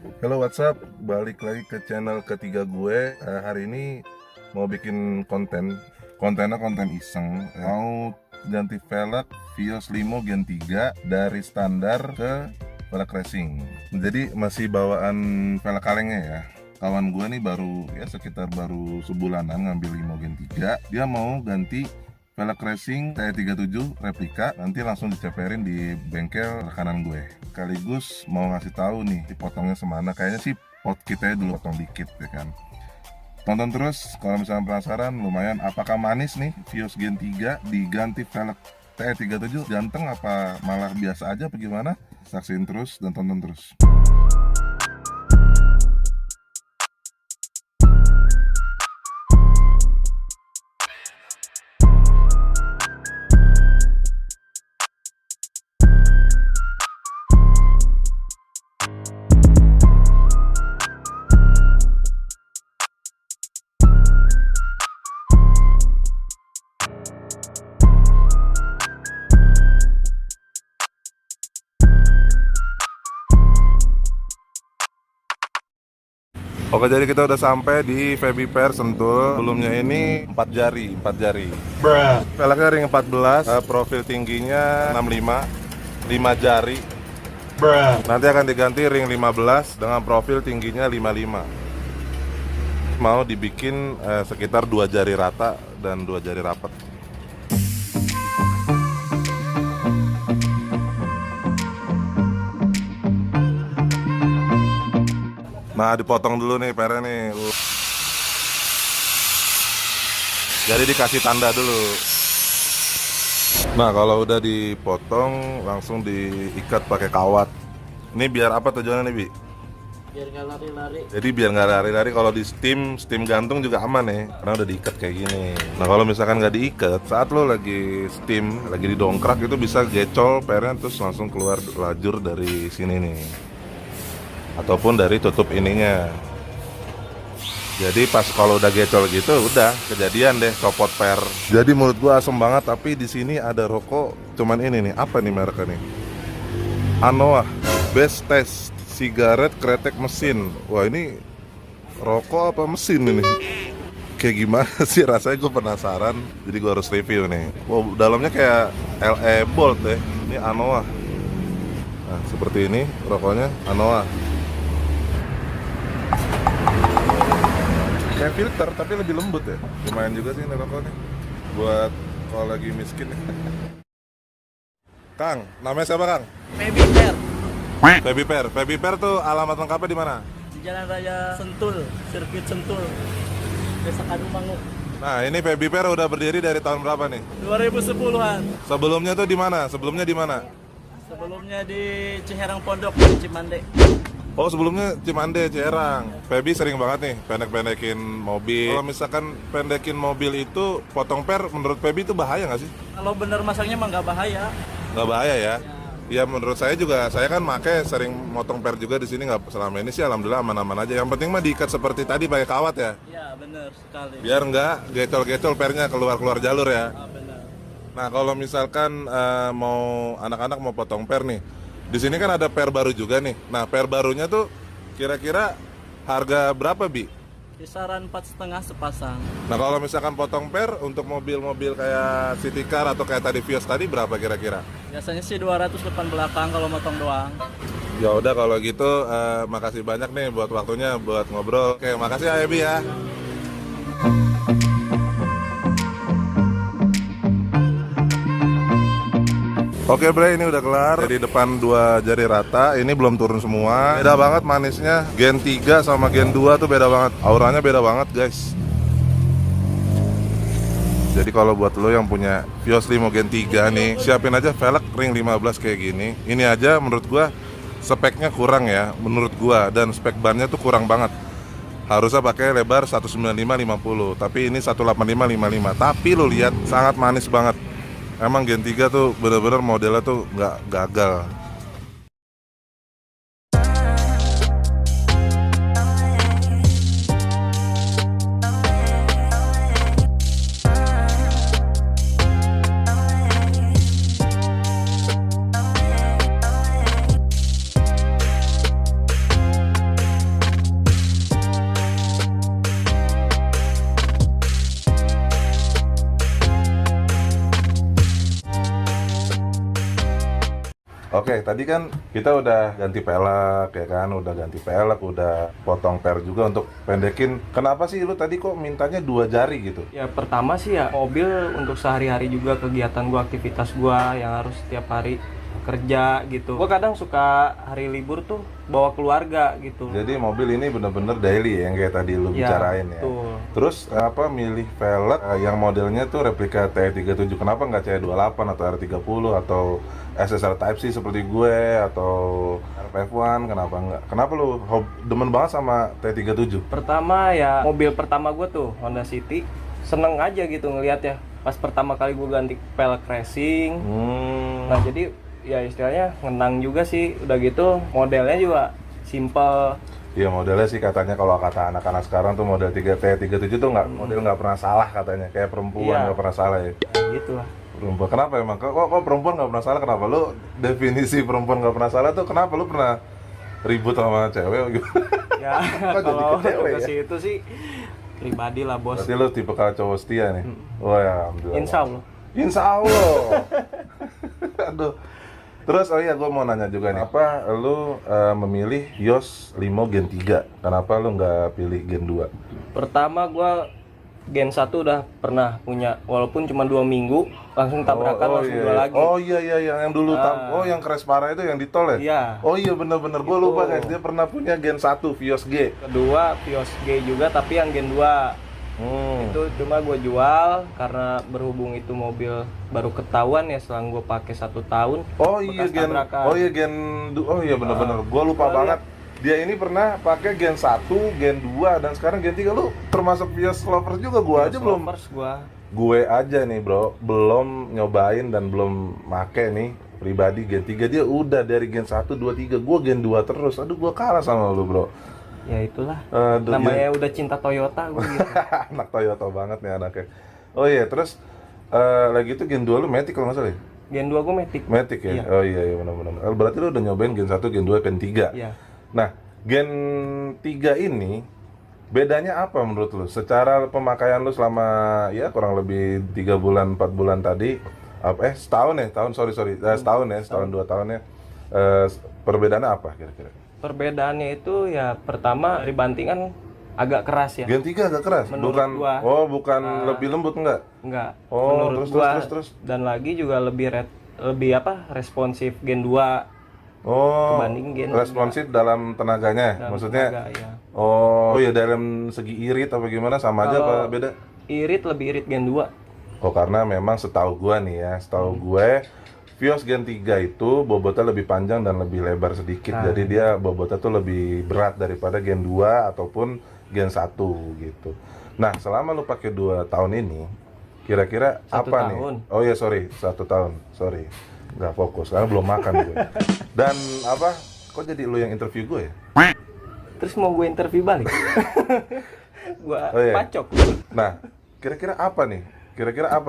Halo WhatsApp, balik lagi ke channel ketiga gue. Hari ini mau bikin kontennya konten iseng. Mau ganti velg Vios Limo Gen 3 dari standar ke velg racing. Jadi masih bawaan velg kalengnya ya. Kawan gue nih baru sebulanan ngambil Limo Gen 3. Dia mau ganti velg racing T37 replika, nanti langsung diceperin di bengkel rekanan gue. Sekaligus mau ngasih tahu nih dipotongnya semana. Kayaknya sih pot kita dulu potong dikit ya kan. Tonton terus kalau misalnya penasaran. Lumayan, apakah manis nih Vios Gen 3 diganti velg T37, ganteng apa malah biasa aja apa gimana? Saksiin terus dan tonton terus. Oke, jadi kita udah sampai di Febiper Sentul. Sebelumnya ini 4 jari. Velgnya ring 14, profil tingginya 65, 5 jari. Nanti akan diganti ring 15 dengan profil tingginya 55. Mau dibikin sekitar 2 jari rata dan 2 jari rapat. Nah, dipotong dulu nih pernya nih. Jadi dikasih tanda dulu. Nah, kalau udah dipotong langsung diikat pakai kawat. Ini biar apa tujuannya nih, Bi? Biar nggak lari-lari. Jadi biar nggak lari-lari. Kalau di steam gantung juga aman ya, karena udah diikat kayak gini. Nah, kalau misalkan nggak diikat, saat lo lagi steam, lagi didongkrak, itu bisa gecol pernya terus langsung keluar lajur dari sini nih, ataupun dari tutup ininya. Jadi pas kalau udah gecol gitu, udah kejadian deh copot per. Jadi menurut gua asem banget. Tapi di sini ada rokok, cuman ini nih, apa nih mereknya nih? Anoa Best Taste Sigaret Kretek Mesin. Wah, ini rokok apa mesin ini? Kayak gimana sih rasanya, gue penasaran. Jadi gue harus review nih. Wow, dalamnya kayak LE Bolt deh. Ini Anoa. Nah, seperti ini rokoknya Anoa. Kayak filter tapi lebih lembut ya. Lumayan juga sih ini rokoknya buat kalau lagi miskin. Kang, namanya siapa Kang? Febiper Febiper tuh alamat lengkapnya di mana? di Jalan Raya Sentul, sirkuit Sentul, Desa Kadungmangu. Nah, ini Febiper udah berdiri dari tahun berapa nih? 2010-an. Sebelumnya tuh di mana? Sebelumnya Sebelumnya di Ciherang Pondok, di Cimande. Oh, sebelumnya Cimande, Ciherang. Febi sering banget nih pendek-pendekin mobil. Kalau misalkan pendekin mobil itu potong per, menurut Febi itu bahaya nggak sih? Kalau bener masangnya mah nggak bahaya. Nggak bahaya ya? Ya menurut saya juga, saya kan sering motong per juga di sini, nggak selama ini sih alhamdulillah aman-aman aja. Yang penting mah diikat seperti tadi pakai kawat ya. Iya bener sekali. Biar nggak gecol-gecol pernya keluar jalur ya. Bener. Nah, kalau misalkan mau anak-anak mau potong per nih, di sini kan ada per baru juga nih. Nah, per barunya tuh kira-kira harga berapa, Bi? Kisaran 4,5 sepasang. Nah, kalau misalkan potong per untuk mobil-mobil kayak City Car atau kayak tadi Vios tadi berapa kira-kira? Biasanya sih 200 depan belakang kalau motong doang. Ya udah kalau gitu, makasih banyak nih buat waktunya buat ngobrol. Oke, makasih ya, Bi ya. Oke bre, ini udah kelar. Jadi depan 2 jari rata, ini belum turun semua. Beda banget manisnya. Gen 3 sama Gen 2 tuh beda banget. Auranya beda banget guys. Jadi kalau buat lo yang punya Vios Limo Gen 3 nih, siapin aja velg ring 15 kayak gini. Ini aja menurut gua speknya kurang ya, menurut gua. Dan spek bannya tuh kurang banget. Harusnya pakai lebar 195/50, tapi ini 185/55. Tapi lo lihat sangat manis banget. Emang Gen 3 tuh bener-bener modelnya tuh nggak gagal. Oke, tadi kan kita udah ganti pelek ya kan, udah ganti pelek, udah potong per juga untuk pendekin. Kenapa sih lu tadi kok mintanya 2 jari gitu? Ya pertama sih ya mobil untuk sehari-hari juga kegiatan gua, aktivitas gua yang harus setiap hari kerja gitu. Gua kadang suka hari libur tuh bawa keluarga gitu. Jadi mobil ini bener-bener daily ya, yang kayak tadi lu Ya, bicarain ya. betul. Terus apa milih velg yang modelnya tuh replika TE37? Kenapa nggak CE28 atau R30 atau SSR Type C seperti gue atau RF1? Kenapa nggak? Kenapa lu demen banget sama TE37? Pertama ya mobil pertama gua tuh Honda City. Seneng aja gitu ngeliat ya. Pas pertama kali gua ganti pelek racing. Nah jadi ya istilahnya ngenang juga sih. Udah gitu modelnya juga simple. Iya, modelnya sih katanya kalau kata anak-anak sekarang tuh model TE37 tuh model nggak pernah salah katanya, kayak perempuan Iya. nggak pernah salah ya. Nah, gitu lah. Perempuan kenapa emang? Kok perempuan nggak pernah salah? Kenapa lu definisi perempuan nggak pernah salah tuh? Kenapa lu pernah ribut sama cewek gitu? Ya Kok jadi kalau ke cewek ke ya? situ sih pribadi lah bos. Berarti lu tipe kalau cowok setia nih. Wah, ya, alhamdulillah. Insya Allah. Insya Allah. Aduh. Terus oh iya, gue mau nanya juga nih, apa lu memilih Vios Limo Gen 3? Kenapa lu nggak pilih Gen 2? Pertama gua Gen 1 udah pernah punya, walaupun cuma 2 minggu langsung tabrakan langsung iya, jual iya. lagi. Oh iya yang dulu Ah. yang keres parah itu yang di tol ya? Iya. Oh iya bener-bener, gue Itu. lupa guys, dia pernah punya Gen 1 Vios G. Kedua Vios G juga tapi yang Gen 2. Itu cuma gue jual karena berhubung itu mobil baru ketahuan ya setelah gue pakai 1 tahun. Oh iya bekas Gen, tabrakan. oh iya bener-bener, gue lupa Gua banget. Dia ini pernah pakai Gen 1, Gen 2, dan sekarang Gen 3. Lu termasuk Vios lovers juga, gue aja belum. Lovers gua. Gue aja nih bro, belum nyobain dan belum make nih pribadi Gen 3. Dia udah dari Gen 1, 2, 3, gue Gen 2 terus. Aduh, gue kalah sama lu bro. Ya itulah. Aduh, Namanya udah cinta Toyota gue gitu. anak Toyota banget nih anaknya. Oh iya, terus lagi itu Gen 2 lu Matic kalau nggak salah ya? Gen 2 gue Matic. Matic ya? Iya. Oh iya benar-benar. Berarti lu udah nyobain Gen 1, Gen 2, Gen 3. Iya. Nah, Gen 3 ini bedanya apa menurut lu? Secara pemakaian lu selama ya kurang lebih 3 bulan, 4 bulan tadi, setahun ya? Setahun ya, setahun 2 tahun ya. Perbedaannya apa kira-kira? Perbedaannya itu ya pertama dibantingan agak keras ya. Gen 3 agak keras? Menurut bukan gua. Bukan lebih lembut enggak? Enggak. Oh, Menurut terus, gua. terus. Dan lagi juga lebih responsif Gen 2 Oh, dibanding Gen responsif dalam tenaganya, dalam maksudnya? tenaga, ya. Oh ya, dalam segi irit apa gimana, sama aja apa Kalau beda? Irit lebih irit Gen 2. Oh, karena memang setahu gua nih ya, gue Vios Gen 3 itu bobotnya lebih panjang dan lebih lebar sedikit. Nah. Jadi dia bobotnya tuh lebih berat daripada Gen 2 ataupun Gen 1 gitu. Nah, selama lu pakai 2 tahun ini, kira-kira 1 apa tahun. nih? Oh iya, 1 tahun. Sorry. Nggak fokus, karena belum makan gue. Dan apa? Kok jadi lu yang interview gue ya? Terus mau gue interview balik. Gua Oh, iya. pacok. Nah, kira-kira apa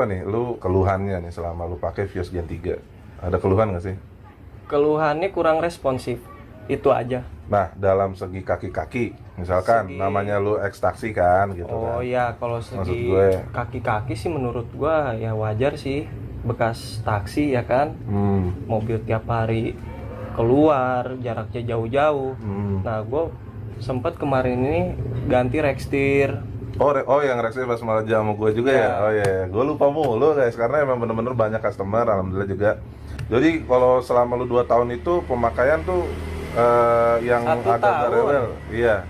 nih? Lu keluhannya nih selama lu pakai Vios Gen 3? Ada keluhan nggak sih? Keluhannya kurang responsif. Itu aja. Nah, dalam segi kaki-kaki, misalkan namanya lu ex taksi kan gitu Oh kan. ya, kalau Maksud segi gue. kaki-kaki sih menurut gua ya wajar sih. Bekas taksi ya kan. Mobil tiap hari keluar, jaraknya jauh-jauh. Nah, gua sempet kemarin ini ganti Rextir. Oh, yang reaksi pas malah jamu gue juga ya. Ya. Oh iya, gue lupa mulu guys, karena emang bener-bener banyak customer, alhamdulillah juga. Jadi kalau selama lu 2 tahun itu pemakaian tuh yang 1 agak tahun. rewel, iya.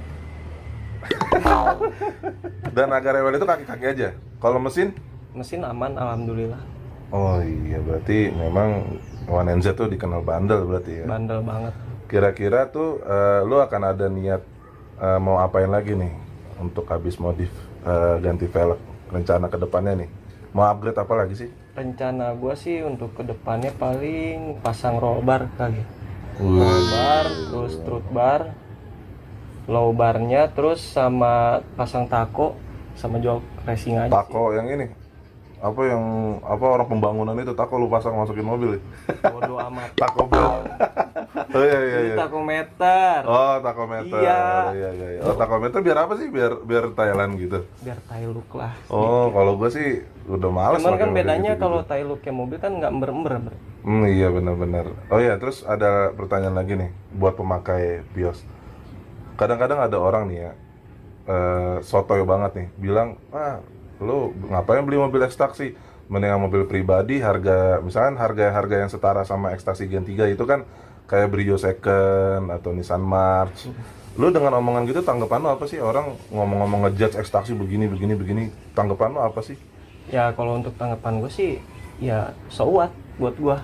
Dan agak rewel itu kaki-kaki aja. Kalau mesin? Mesin aman alhamdulillah. Oh iya, berarti memang One NZ tuh dikenal bandel berarti ya. Bandel banget. Kira-kira tuh lu akan ada niat mau apain lagi nih untuk habis modif ganti velg? Rencana ke depannya nih, mau upgrade apa lagi sih? Rencana gua sih untuk kedepannya paling pasang roll bar kali. Roll bar, terus strut bar, low barnya, terus sama pasang taco, sama jok racing aja. Tako yang ini, apa orang pembangunan itu tako lu pasang masukin mobil ya? Bodoh amat. Tako bel. Oh iya. Ini takometer. Oh, takometer. Iya. Iya. Oh, takometer biar apa sih? Biar Thailand gitu. Biar tail look lah. Oh, kalau gue sih udah males. Cuman kan pakai bedanya gitu-gitu. kalau tail looknya mobil kan nggak ember-ember. Iya benar-benar. Oh ya, terus ada pertanyaan lagi nih buat pemakai Vios. Kadang-kadang ada orang nih ya, sotoy banget nih, bilang, lu ngapain beli mobil ekstaksi? Mendingan mobil pribadi, misalkan harga yang setara sama ekstaksi Gen 3 itu kan kayak Brio Second atau Nissan March. Lu dengan omongan gitu tanggapan lu apa sih? Orang ngomong-ngomong ngejudge ekstaksi begini, tanggapan lu apa sih? Ya kalau untuk tanggapan gue sih ya so what buat gue,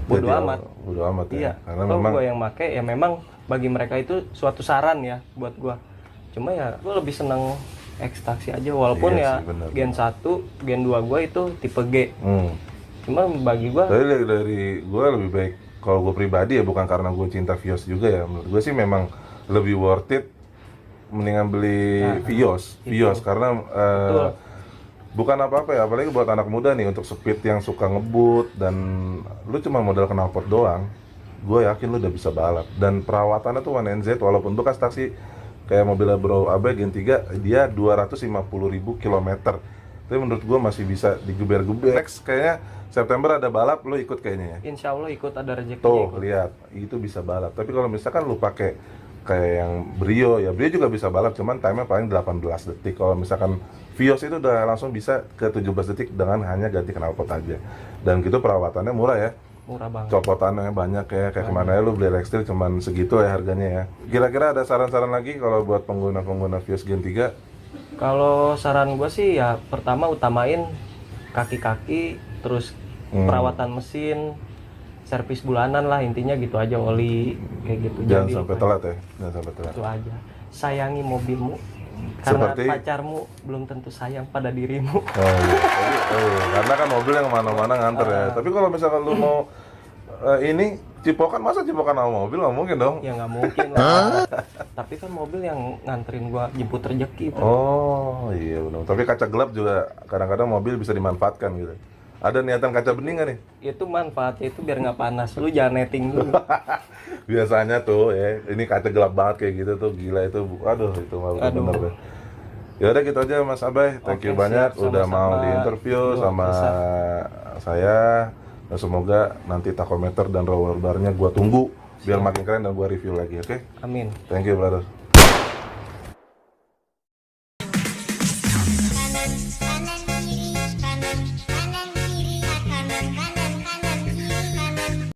bodo Jadi, amat. Bodo amat ya. Iya, Karena kalau memang gue yang make ya memang bagi mereka itu suatu saran ya buat gue. Cuma ya gue lebih seneng ekstaksi aja walaupun Iya ya sih, bener. Gen 1, Gen 2 gue itu tipe G. Cuma bagi gue dari gue lebih baik kalau gue pribadi ya, bukan karena gue cinta Vios juga ya. Menurut gue sih memang lebih worth it mendingan beli Vios karena betul. bukan apa-apa ya, apalagi buat anak muda nih untuk speed yang suka ngebut dan lu cuma modal knalpot doang. Gue yakin lu udah bisa balap dan perawatannya tuh 1NZ walaupun bekas taksi kayak mobil Bro Abe Gen 3 dia 250.000 kilometer. Tapi menurut gue masih bisa digeber-geber. Next kayaknya September ada balap, lu ikut kayaknya ya. Insya Allah ikut, ada rezeki. Tuh, lihat, itu bisa balap. Tapi kalau misalkan lu pakai kayak yang Brio, ya Brio juga bisa balap, cuman time-nya paling 18 detik. Kalau misalkan Vios itu udah langsung bisa ke 17 detik dengan hanya ganti knalpot aja. Dan gitu perawatannya murah ya. Murah banget. Copotannya banyak ya, kayak kemana ya lu beli Rextil cuman segitu ya harganya ya. Kira-kira ada saran-saran lagi kalau buat pengguna-pengguna Vios Gen 3? Kalau saran gue sih ya pertama utamain kaki-kaki, terus perawatan mesin, servis bulanan lah, intinya gitu aja, oli kayak gitu. Jangan Jadi sampai lupa. telat ya, jangan sampai telat. Itu aja. Sayangi mobilmu karena Seperti- pacarmu belum tentu sayang pada dirimu. Oh iya, karena kan mobil yang mana-mana nganter ya. Tapi kalau misalkan lu mau ini cipokan, masa cipokan sama mobil nggak mungkin dong? Ya nggak mungkin lah. Tapi kan mobil yang nganterin gua jemput rezeki itu. Oh iya benar. Tapi kaca gelap juga kadang-kadang mobil bisa dimanfaatkan gitu. Ada niatan kaca bening nggak nih? Itu manfaatnya itu biar nggak panas. Lu jangan netting dulu. Biasanya tuh ya, ini kaca gelap banget kayak gitu tuh, gila itu. Aduh, itu mah bener deh. Ya udah gitu aja Mas Abai. Thank you Oke, banyak siap. udah Sama-sama. mau diinterview sama Bisa. saya. Dan semoga nanti tachometer dan roller barnya gua tunggu biar makin keren dan gua review lagi, oke? Amin. Thank you brother.